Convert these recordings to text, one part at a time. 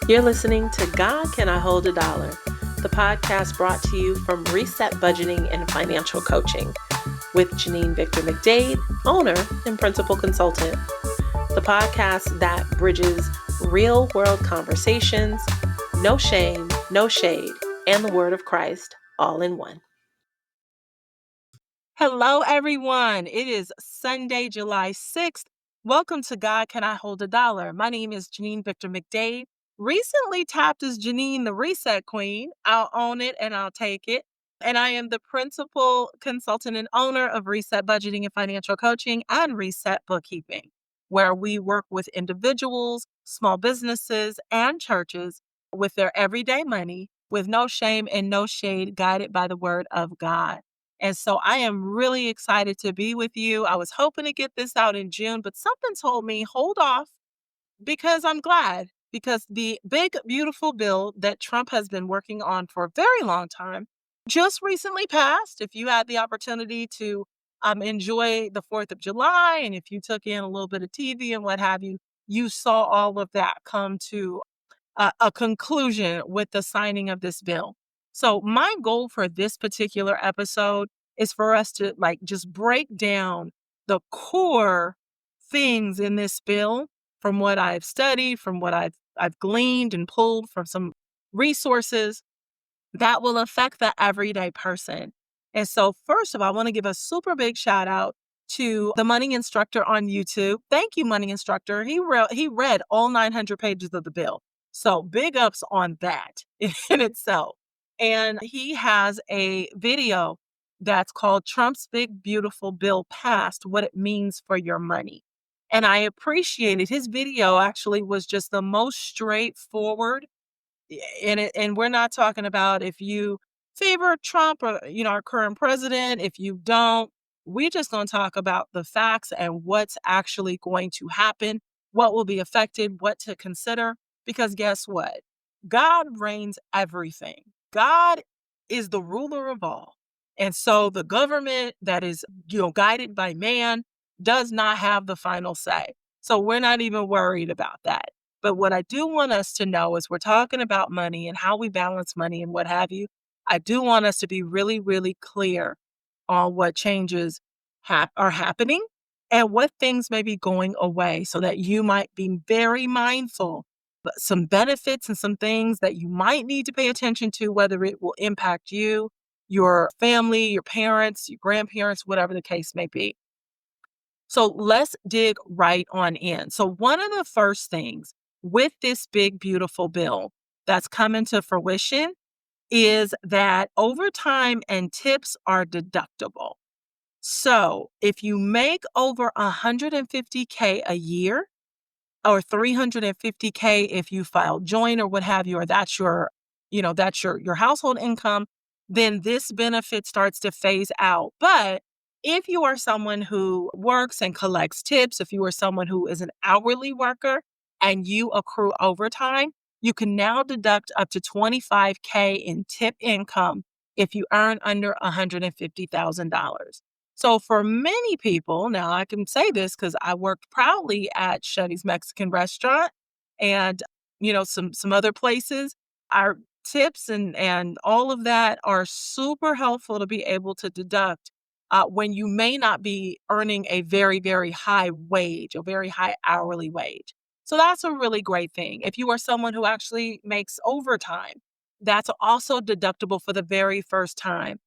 You're listening to God Can I Hold a Dollar, the podcast brought to you from Reset Budgeting and Financial Coaching with J'Neane Victor McDade, owner and principal consultant. The podcast that bridges real world conversations, no shame, no shade, and the word of Christ all in one. Hello, everyone. It is Sunday, July 6th. Welcome to God Can I Hold a Dollar? My name is J'Neane Victor McDade. Recently tapped as J'Neane the Reset Queen. I'll own it and I'll take it. And I am the principal consultant and owner of Reset Budgeting and Financial Coaching and Reset Bookkeeping, where we work with individuals, small businesses, and churches with their everyday money with no shame and no shade, guided by the word of God. And so I am really excited to be with you. I was hoping to get this out in June, but something told me hold off because I'm glad. Because the big, beautiful bill that Trump has been working on for a very long time just recently passed. If you had the opportunity to enjoy the 4th of July and if you took in a little bit of TV and what have you, you saw all of that come to a conclusion with the signing of this bill. So my goal for this particular episode is for us to just break down the core things in this bill from what I've studied, from what I've gleaned and pulled from some resources that will affect the everyday person. And so first of all, I want to give a super big shout out to the money instructor on YouTube. Thank you, money instructor. He read all 900 pages of the bill. So big ups on that in itself. And he has a video that's called Trump's Big Beautiful Bill Passed, What It Means for Your Money. And I appreciated his video actually was just the most straightforward. And we're not talking about if you favor Trump or, our current president. If you don't, we're just going to talk about the facts and what's actually going to happen, what will be affected, what to consider. Because guess what? God reigns everything. God is the ruler of all. And so the government that is, guided by man does not have the final say. So we're not even worried about that. But what I do want us to know is we're talking about money and how we balance money and what have you. I do want us to be really, really clear on what changes are happening and what things may be going away so that you might be very mindful. But some benefits and some things that you might need to pay attention to, whether it will impact you, your family, your parents, your grandparents, whatever the case may be. So let's dig right on in. So one of the first things with this big, beautiful bill that's coming to fruition is that overtime and tips are deductible. So if you make over $150K a year or $350K if you file joint or what have you, or that's your household income, then this benefit starts to phase out. But if you are someone who works and collects tips, if you are someone who is an hourly worker and you accrue overtime, you can now deduct up to $25K in tip income if you earn under $150,000. So for many people, now I can say this because I worked proudly at Shuddy's Mexican restaurant and, some other places. Our tips and all of that are super helpful to be able to deduct when you may not be earning a very, very high wage, a very high hourly wage. So that's a really great thing. If you are someone who actually makes overtime, that's also deductible for the very first time.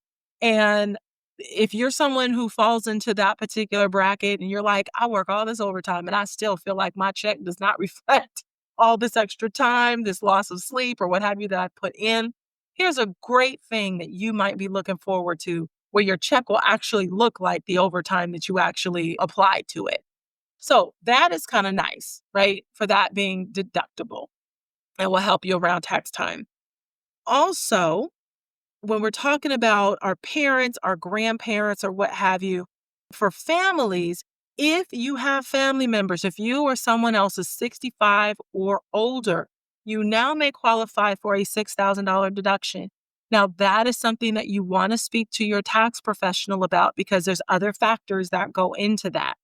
And if you're someone who falls into that particular bracket and you're like, I work all this overtime and I still feel like my check does not reflect all this extra time, this loss of sleep or what have you that I put in, here's a great thing that you might be looking forward to where your check will actually look like the overtime that you actually applied to it. So that is kind of nice, right? For that being deductible and will help you around tax time. Also, when we're talking about our parents, our grandparents, or what have you, for families, if you have family members, if you or someone else is 65 or older, you now may qualify for a $6,000 deduction. Now, that is something that you want to speak to your tax professional about because there's other factors that go into that.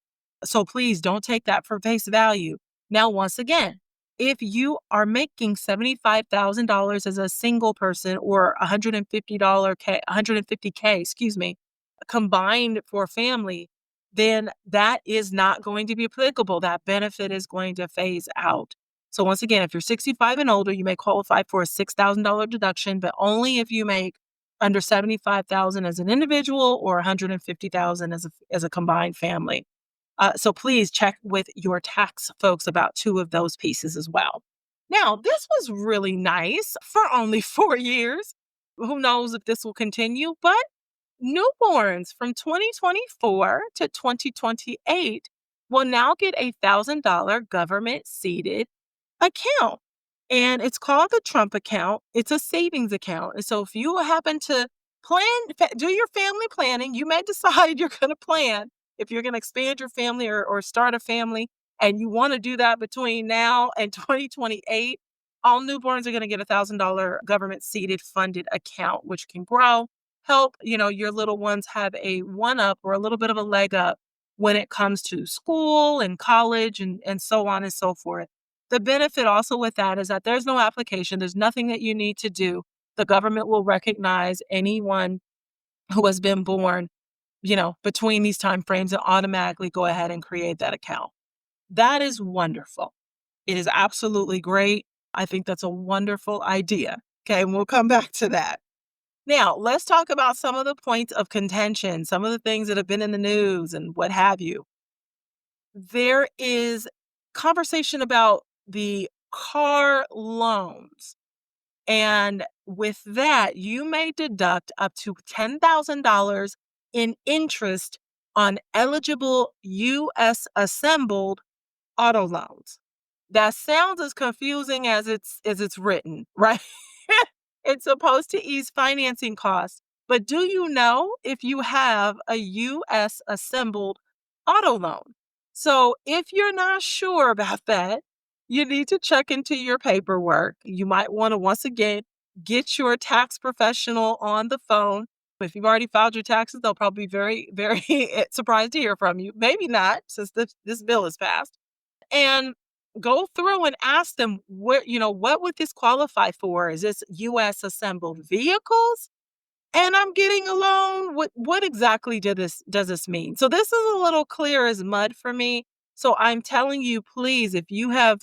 So please don't take that for face value. Now, once again, If you are making $75,000 as a single person or $150K, excuse me, combined for a family, then that is not going to be applicable. That benefit is going to phase out. So once again, if you're 65 and older, you may qualify for a $6,000 deduction, but only if you make under 75,000 as an individual or 150,000 as a combined family. So please check with your tax folks about two of those pieces as well. Now, this was really nice for only 4 years. Who knows if this will continue, but newborns from 2024 to 2028 will now get a $1,000 government seeded account. And it's called the Trump account. It's a savings account. And so if you happen to do your family planning, you may decide you're going to plan if you're going to expand your family or start a family, and you want to do that between now and 2028, all newborns are going to get a $1,000 government seeded funded account, which can grow, help, your little ones have a one up or a little bit of a leg up when it comes to school and college and so on and so forth. The benefit also with that is that there's no application. There's nothing that you need to do. The government will recognize anyone who has been born, between these time frames and automatically go ahead and create that account. That is wonderful. It is absolutely great. I think that's a wonderful idea. Okay, and we'll come back to that. Now, let's talk about some of the points of contention, some of the things that have been in the news and what have you. There is conversation about the car loans. And with that, you may deduct up to $10,000 in interest on eligible U.S. assembled auto loans. That sounds as confusing as it's written, right? It's supposed to ease financing costs. But do you know if you have a U.S. assembled auto loan? So if you're not sure about that, you need to check into your paperwork. You might want to, once again, get your tax professional on the phone. If you've already filed your taxes, they'll probably be very, very surprised to hear from you. Maybe not, since this bill is passed. And go through and ask them what would this qualify for? Is this U.S. assembled vehicles? And I'm getting a loan. What exactly does this mean? So this is a little clear as mud for me. So I'm telling you, please, if you have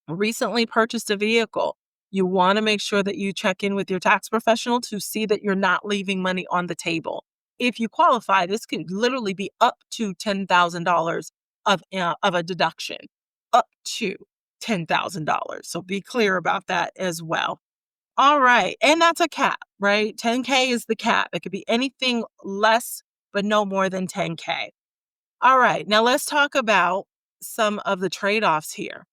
recently purchased a vehicle, you want to make sure that you check in with your tax professional to see that you're not leaving money on the table. If you qualify, this could literally be up to $10,000 of a deduction, up to $10,000. So be clear about that as well. All right. And that's a cap, right? 10K is the cap. It could be anything less, but no more than 10K. All right. Now let's talk about some of the trade-offs here.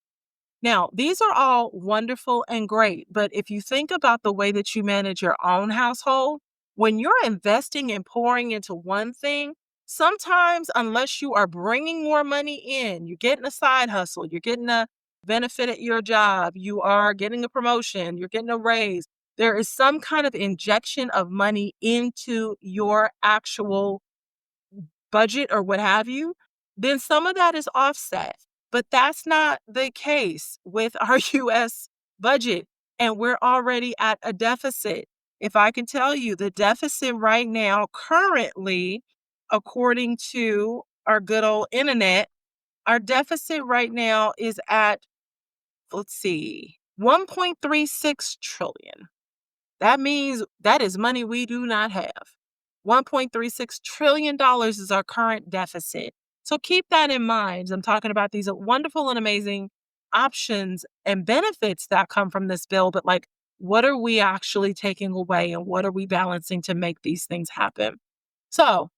Now, these are all wonderful and great, but if you think about the way that you manage your own household, when you're investing and pouring into one thing, sometimes unless you are bringing more money in, you're getting a side hustle, you're getting a benefit at your job, you are getting a promotion, you're getting a raise, there is some kind of injection of money into your actual budget or what have you, then some of that is offset. But that's not the case with our US budget. And we're already at a deficit. If I can tell you, the deficit right now, currently, according to our good old internet, our deficit right now is at, let's see, 1.36 trillion. That means that is money we do not have. $1.36 trillion is our current deficit. So keep that in mind. I'm talking about these wonderful and amazing options and benefits that come from this bill, but what are we actually taking away and what are we balancing to make these things happen? So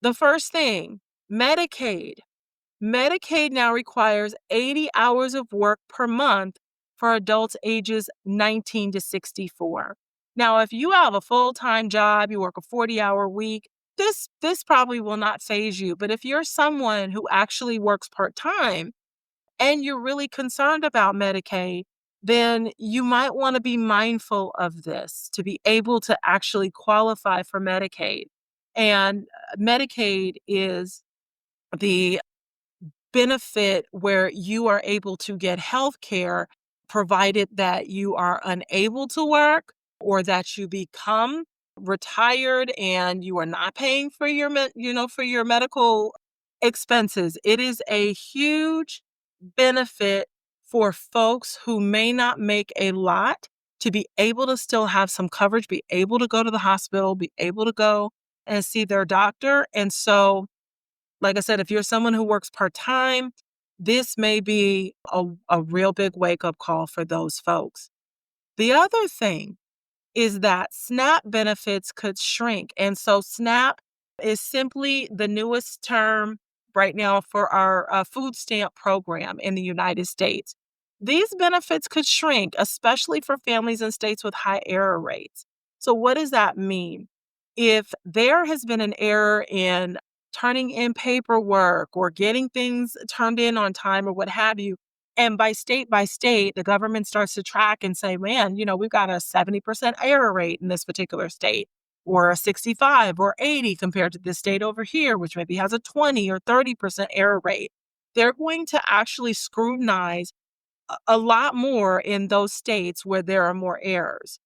the first thing, Medicaid. Medicaid now requires 80 hours of work per month for adults ages 19 to 64. Now, if you have a full-time job, you work a 40-hour week, this probably will not faze you. But if you're someone who actually works part-time and you're really concerned about Medicaid, then you might want to be mindful of this to be able to actually qualify for Medicaid. And Medicaid is the benefit where you are able to get health care provided that you are unable to work or that you become retired and you are not paying for your for your medical expenses. It is a huge benefit for folks who may not make a lot to be able to still have some coverage, be able to go to the hospital, be able to go and see their doctor. And so, like I said, if you're someone who works part-time, this may be a real big wake-up call for those folks. The other thing is that SNAP benefits could shrink. And so SNAP is simply the newest term right now for our food stamp program in the United States. These benefits could shrink, especially for families in states with high error rates. So, what does that mean? If there has been an error in turning in paperwork or getting things turned in on time or what have you, and by state, the government starts to track and say, man, we've got a 70% error rate in this particular state, or a 65 or 80 compared to this state over here, which maybe has a 20 or 30% error rate. They're going to actually scrutinize a lot more in those states where there are more errors.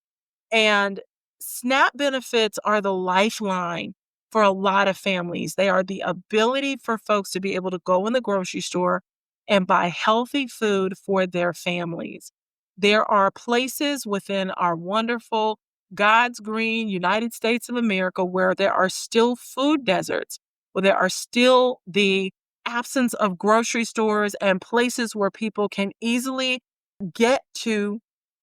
And SNAP benefits are the lifeline for a lot of families. They are the ability for folks to be able to go in the grocery store and buy healthy food for their families. There are places within our wonderful God's green United States of America where there are still food deserts, where there are still the absence of grocery stores and places where people can easily get to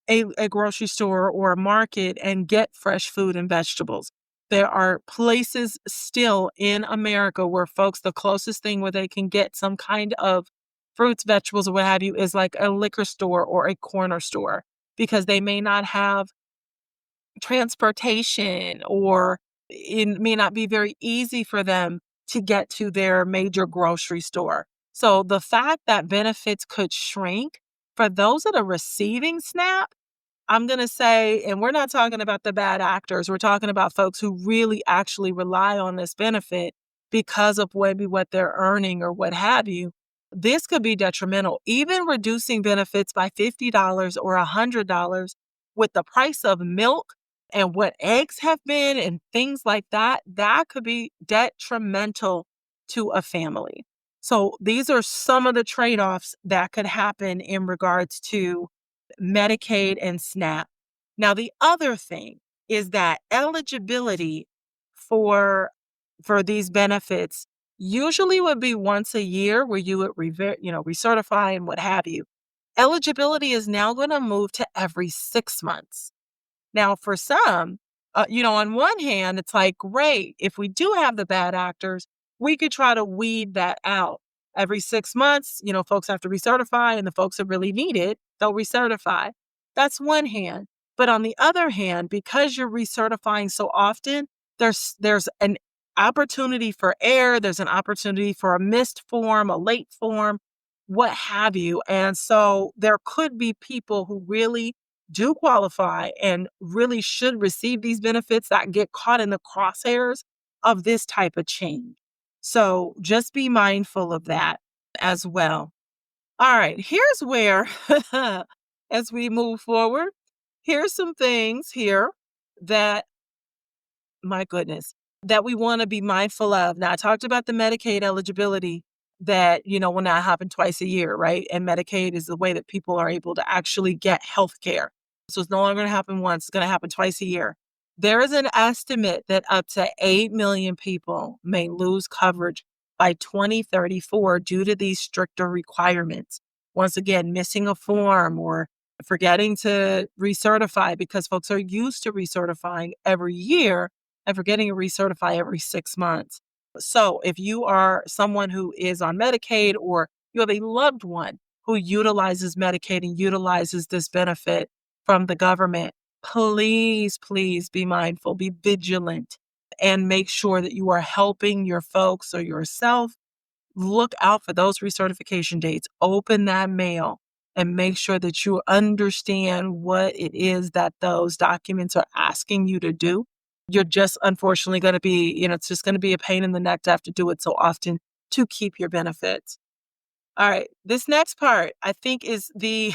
a grocery store or a market and get fresh food and vegetables. There are places still in America where folks, the closest thing where they can get some kind of fruits, vegetables, or what have you is like a liquor store or a corner store because they may not have transportation or it may not be very easy for them to get to their major grocery store. So the fact that benefits could shrink for those that are receiving SNAP, I'm going to say, and we're not talking about the bad actors, we're talking about folks who really actually rely on this benefit because of maybe what they're earning or what have you. This could be detrimental. Even reducing benefits by $50 or $100 with the price of milk and what eggs have been and things like that, that could be detrimental to a family. So these are some of the trade-offs that could happen in regards to Medicaid and SNAP. Now, the other thing is that eligibility for these benefits usually would be once a year where you would recertify and what have you. Eligibility is now going to move to every 6 months. Now, for some, on one hand, it's like, great, if we do have the bad actors, we could try to weed that out. Every 6 months, folks have to recertify, and the folks that really need it, they'll recertify. That's one hand. But on the other hand, because you're recertifying so often, there's an opportunity for error, there's an opportunity for a missed form, a late form, what have you. And so there could be people who really do qualify and really should receive these benefits that get caught in the crosshairs of this type of change. So just be mindful of that as well. All right, here's where, as we move forward, here's some things here that, my goodness, that we want to be mindful of. Now, I talked about the Medicaid eligibility that, will now happen twice a year, right? And Medicaid is the way that people are able to actually get health care. So it's no longer going to happen once, it's going to happen twice a year. There is an estimate that up to 8 million people may lose coverage by 2034 due to these stricter requirements. Once again, missing a form or forgetting to recertify because folks are used to recertifying every year and forgetting to recertify every 6 months. So if you are someone who is on Medicaid or you have a loved one who utilizes Medicaid and utilizes this benefit from the government, please, please be mindful, be vigilant, and make sure that you are helping your folks or yourself. Look out for those recertification dates. Open that mail and make sure that you understand what it is that those documents are asking you to do. You're just unfortunately going to be, it's just going to be a pain in the neck to have to do it so often to keep your benefits. All right. This next part, I think, is the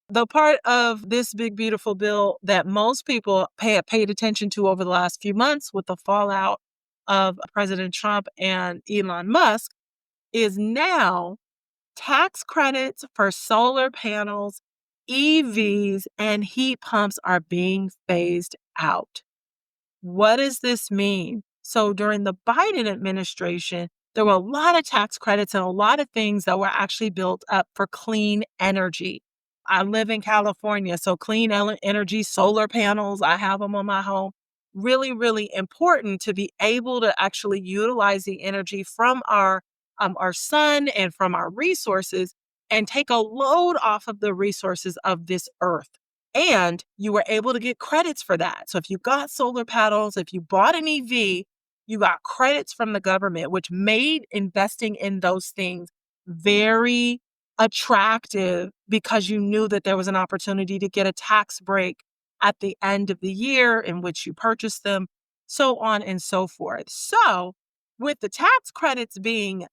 The part of this big, beautiful bill that most people paid attention to over the last few months with the fallout of President Trump and Elon Musk is now tax credits for solar panels, EVs, and heat pumps are being phased out. What does this mean? So during the Biden administration, there were a lot of tax credits and a lot of things that were actually built up for clean energy. I live in California, so clean energy, solar panels, I have them on my home. Really, really important to be able to actually utilize the energy from our sun and from our resources and take a load off of the resources of this earth. And you were able to get credits for that. So if you got solar panels, if you bought an EV, you got credits from the government, which made investing in those things very attractive because you knew that there was an opportunity to get a tax break at the end of the year in which you purchased them, so on and so forth. So with the tax credits being,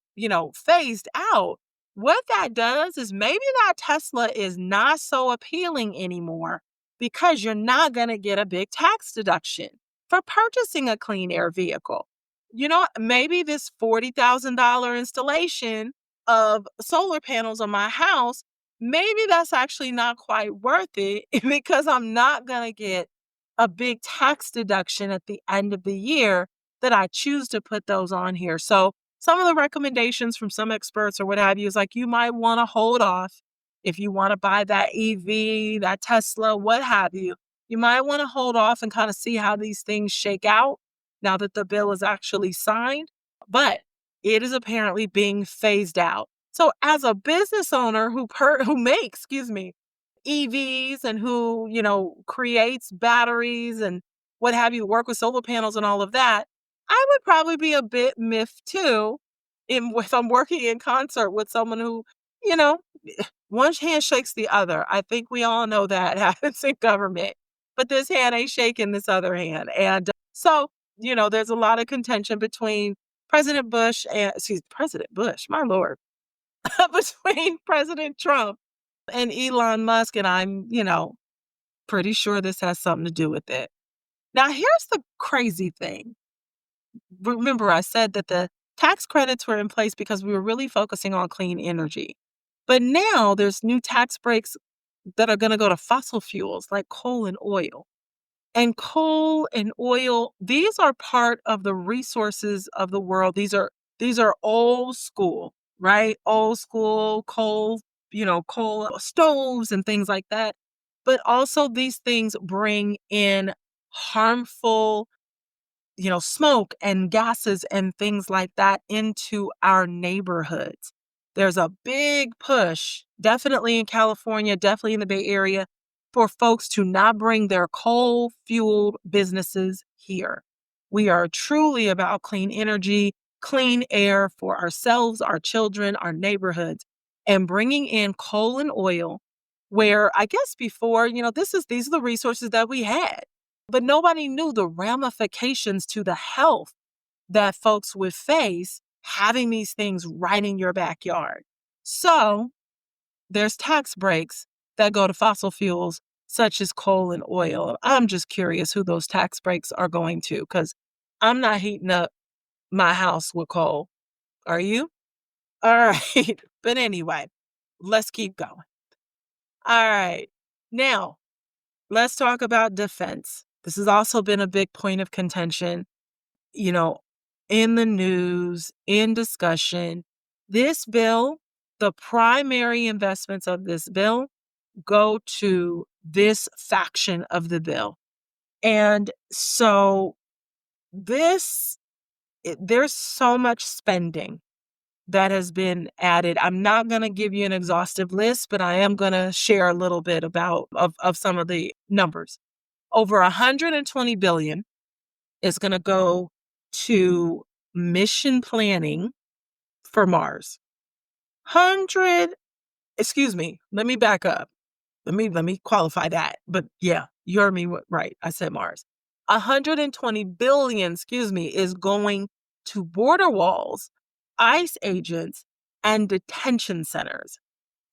phased out, what that does is maybe that Tesla is not so appealing anymore because you're not going to get a big tax deduction for purchasing a clean air vehicle. Maybe this $40,000 installation of solar panels on my house, maybe that's actually not quite worth it because I'm not going to get a big tax deduction at the end of the year that I choose to put those on here. So some of the recommendations from some experts or what have you is like you might want to hold off if you want to buy that EV, that Tesla, what have you. You might want to hold off and kind of see how these things shake out now that the bill is actually signed. But it is apparently being phased out. So as a business owner who makes, EVs and who, creates batteries and what have you, work with solar panels and all of that, I would probably be a bit miffed too if I'm working in concert with someone who, you know, one hand shakes the other. I think we all know that happens in government, but this hand ain't shaking this other hand. And so, there's a lot of contention between President Bush, my Lord, between President Trump and Elon Musk. And I'm, pretty sure this has something to do with it. Now, here's the crazy thing. Remember, I said that the tax credits were in place because we were really focusing on clean energy. But now there's new tax breaks that are going to go to fossil fuels like coal and oil. And coal and oil, these are part of the resources of the world. These are old school, right? Old school coal, coal stoves and things like that. But also these things bring in harmful smoke and gases and things like that into our neighborhoods. There's a big push, definitely in California, definitely in the Bay Area, for folks to not bring their coal-fueled businesses here. We are truly about clean energy, clean air for ourselves, our children, our neighborhoods, and bringing in coal and oil, where I guess before, these are the resources that we had. But nobody knew the ramifications to the health that folks would face having these things right in your backyard. So there's tax breaks that go to fossil fuels such as coal and oil. I'm just curious who those tax breaks are going to because I'm not heating up my house with coal. Are you? All right. But anyway, let's keep going. All right. Now, let's talk about defense. This has also been a big point of contention, you know, in the news, in discussion. This bill, the primary investments of this bill go to this faction of the bill. And so there's so much spending that has been added. I'm not going to give you an exhaustive list, but I am going to share a little bit of some of the numbers. Over 120 billion is going to go to mission planning for Mars. Let me back up. Let me qualify that. But yeah, you heard me right. I said Mars. 120 billion, is going to border walls, ICE agents, and detention centers.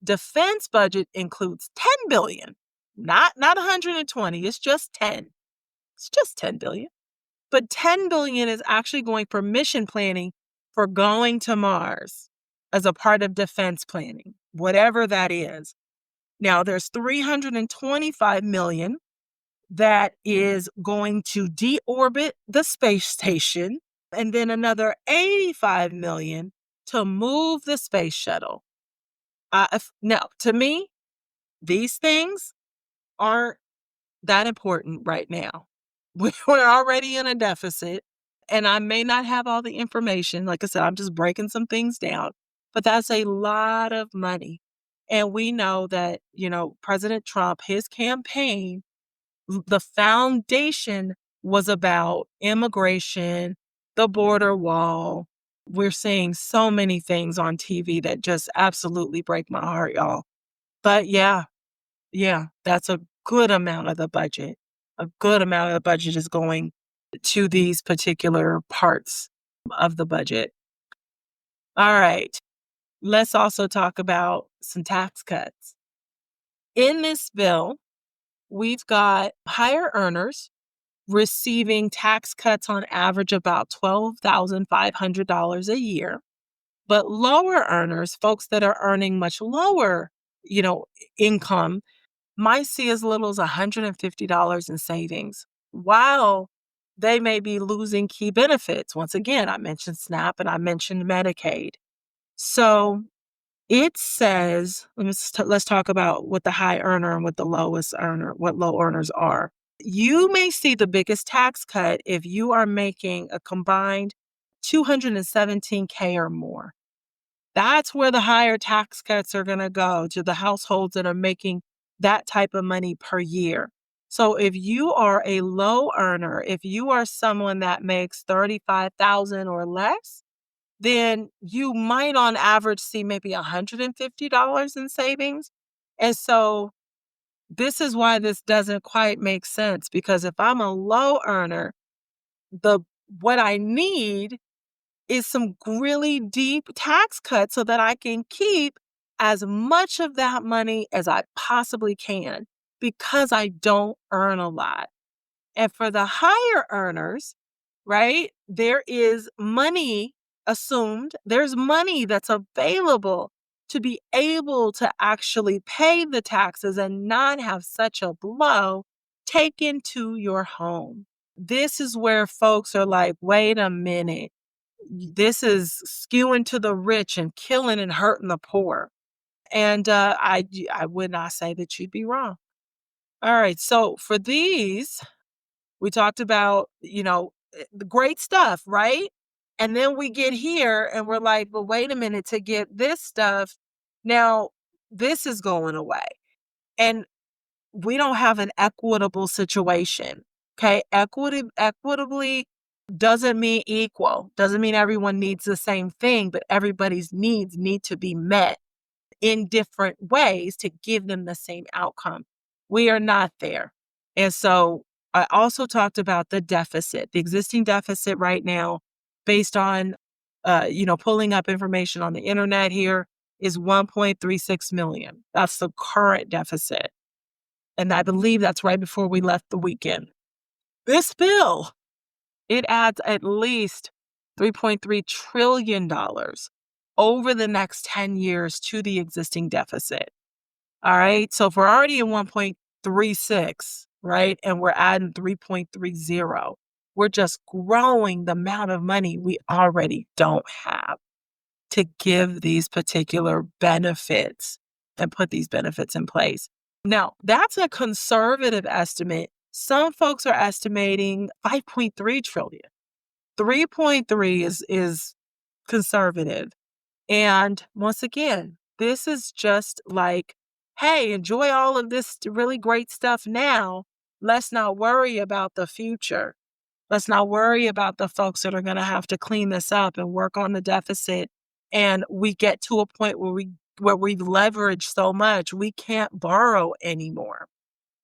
Defense budget includes 10 billion, not 120, it's just 10. It's just 10 billion. But 10 billion is actually going for mission planning for going to Mars as a part of defense planning, whatever that is. Now there's 325 million that is going to deorbit the space station, and then another 85 million to move the space shuttle. Now, to me, these things aren't that important right now. We're already in a deficit, and I may not have all the information. Like I said, I'm just breaking some things down, but that's a lot of money. And we know that, President Trump, his campaign, the foundation was about immigration, the border wall. We're seeing so many things on TV that just absolutely break my heart, y'all. But yeah, that's a good amount of the budget. A good amount of the budget is going to these particular parts of the budget. All right. Let's also talk about some tax cuts. In this bill, we've got higher earners receiving tax cuts on average about $12,500 a year. But lower earners, folks that are earning much lower, income, might see as little as $150 in savings, while they may be losing key benefits. Once again, I mentioned SNAP and I mentioned Medicaid. So it says, let's talk about what the high earner and what the lowest earner, what low earners are. You may see the biggest tax cut if you are making a combined $217K or more. That's where the higher tax cuts are going to go, to the households that are making that type of money per year. So if you are a low earner, if you are someone that makes $35,000 or less, then you might on average see maybe $150 in savings. And so this is why this doesn't quite make sense, because if I'm a low earner, what I need is some really deep tax cuts so that I can keep as much of that money as I possibly can, because I don't earn a lot. And for the higher earners, right, there is money assumed, there's money that's available to be able to actually pay the taxes and not have such a blow taken to your home. This is where folks are like, wait a minute, this is skewing to the rich and killing and hurting the poor. And I would not say that you'd be wrong. All right. So for these, we talked about, the great stuff, right? And then we get here and we're like, well, wait a minute, to get this stuff, now this is going away. And we don't have an equitable situation. Okay. Equitably doesn't mean equal, doesn't mean everyone needs the same thing, but everybody's needs need to be met in different ways to give them the same outcome. We are not there. And so I also talked about the deficit, the existing deficit right now, based on, pulling up information on the internet here, is 1.36 million. That's the current deficit. And I believe that's right before we left the weekend. This bill, it adds at least $3.3 trillion over the next 10 years to the existing deficit. All right. So if we're already at 1.36, right, and we're adding 3.30, we're just growing the amount of money we already don't have to give these particular benefits and put these benefits in place. Now, that's a conservative estimate. Some folks are estimating 5.3 trillion. 3.3 is conservative. And once again, this is just like, hey, enjoy all of this really great stuff now. Let's not worry about the future. Let's not worry about the folks that are going to have to clean this up and work on the deficit. And we get to a point where we leverage so much, we can't borrow anymore.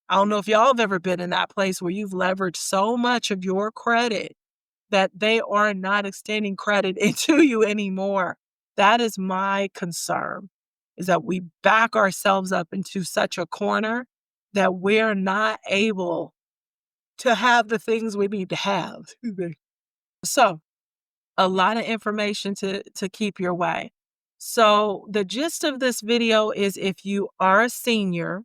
I don't know if y'all have ever been in that place where you've leveraged so much of your credit that they are not extending credit into you anymore. That is my concern. is that we back ourselves up into such a corner that we're not able to have the things we need to have. Excuse me. So, a lot of information to keep your way. So, the gist of this video is if you are a senior,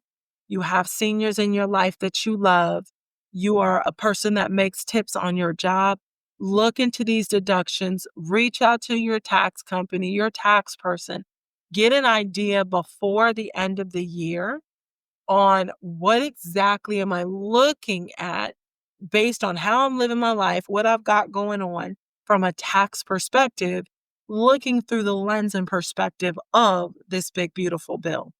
you have seniors in your life that you love, you are a person that makes tips on your job, look into these deductions, reach out to your tax company, your tax person, get an idea before the end of the year on what exactly am I looking at based on how I'm living my life, what I've got going on from a tax perspective, looking through the lens and perspective of this big, beautiful bill.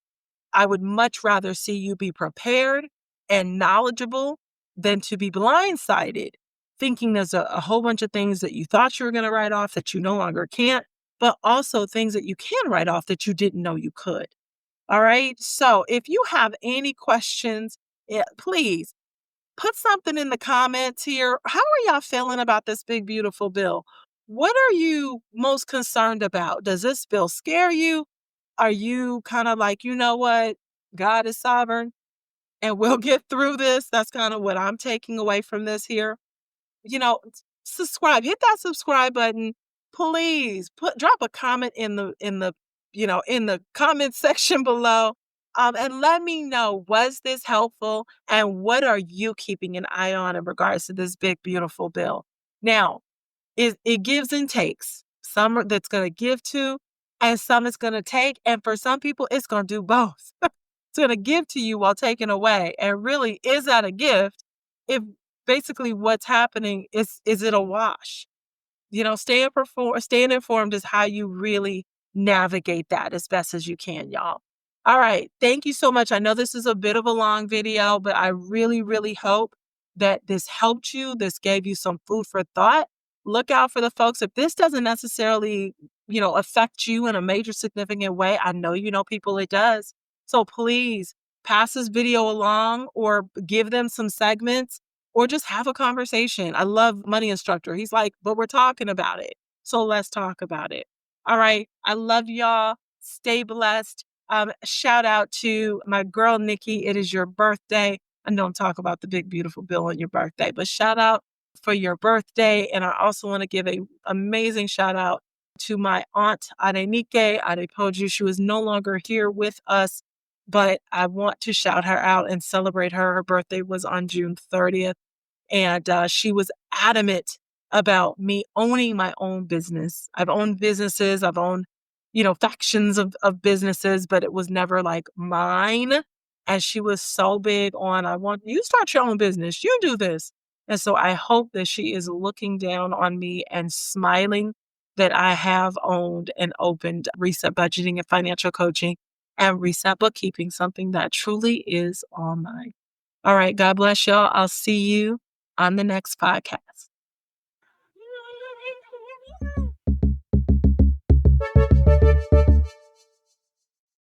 I would much rather see you be prepared and knowledgeable than to be blindsided, thinking there's a whole bunch of things that you thought you were going to write off that you no longer can't, but also things that you can write off that you didn't know you could. All right. So if you have any questions, please put something in the comments here. How are y'all feeling about this big, beautiful bill? What are you most concerned about? Does this bill scare you? Are you kind of like, you know what? God is sovereign and we'll get through this? That's kind of what I'm taking away from this here. Subscribe, hit that subscribe button. Please drop a comment in the comment section below. And let me know, was this helpful? And what are you keeping an eye on in regards to this big, beautiful bill? Now, it gives and takes. That's going to give to, and some it's going to take. And for some people, it's going to do both. It's going to give to you while taking away. And really, is that a gift? If basically what's happening is it a wash? Staying informed is how you really navigate that as best as you can, y'all. All right. Thank you so much. I know this is a bit of a long video, but I really, really hope that this helped you. This gave you some food for thought. Look out for the folks. If this doesn't necessarily, affect you in a major significant way, I know you know people it does. So please pass this video along or give them some segments or just have a conversation. I love Money Instructor. He's like, but we're talking about it. So let's talk about it. All right. I love y'all. Stay blessed. Shout out to my girl, Nikki. It is your birthday. I don't talk about the big, beautiful bill on your birthday, but shout out for your birthday. And I also want to give an amazing shout out to my aunt, Adenike Adepoju. She was no longer here with us, but I want to shout her out and celebrate her. Her birthday was on June 30th. And she was adamant about me owning my own business. I've owned businesses, I've owned, factions of businesses, but it was never like mine. And she was so big on, I want you start your own business, you do this. And so I hope that she is looking down on me and smiling that I have owned and opened Reset Budgeting and Financial Coaching and Reset Bookkeeping, something that truly is all mine. All right. God bless y'all. I'll see you on the next podcast.